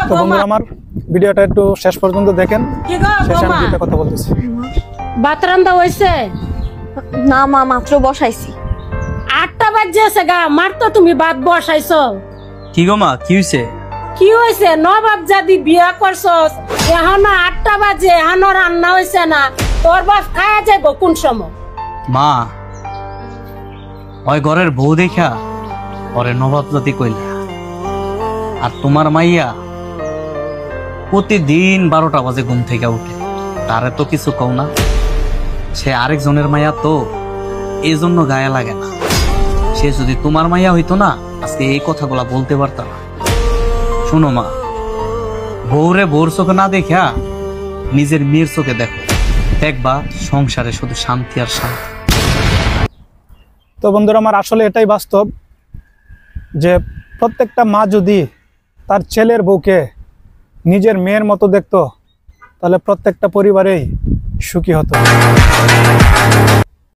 তো বন্ধুরা আমার ভিডিওটা একটু শেষ পর্যন্ত দেখেন, শেষে আমি দুইটা কথা বলতেছি। ভাত রান্না হইছে? না মা, মাত্র বসাইছি। 8টা বাজছে গা, মার তো তুমি ভাত বসাইছো। কি গো মা, কি হইছে? কি হইছে? নবাব জাদি বিয়া করছস, এখন 8টা বাজে, এখনো রান্না হইছে না। তোর বাপ খায়া যাইব কোন সময়? মা, ওই ঘরের বউ দেখা ওরে নবাব জাতি কইলা, আর তোমার মাইয়া প্রতিদিন 12টা বাজে ঘুম থেকে উঠে, তারে তো কিছু কও না। সে আরেকজনের মাইয়া তো, এই জন্য গায়ে লাগে না। সে যদি তোমার মাইয়া হইতো না, আজকে এই কথাগুলা বলতে পারতাম না। শুনো মা, বউরে বউর চোখে না দেখা নিজের মেয়ের চোখে দেখো, দেখবা সংসারে শুধু শান্তি আর শান্তি। তো বন্ধুরা আমার আসলে এটাই বাস্তব যে প্রত্যেকটা মা যদি তার ছেলের বউকে নিজের মেয়ের মতো দেখতো, তাহলে প্রত্যেকটা পরিবারেই সুখী হতো।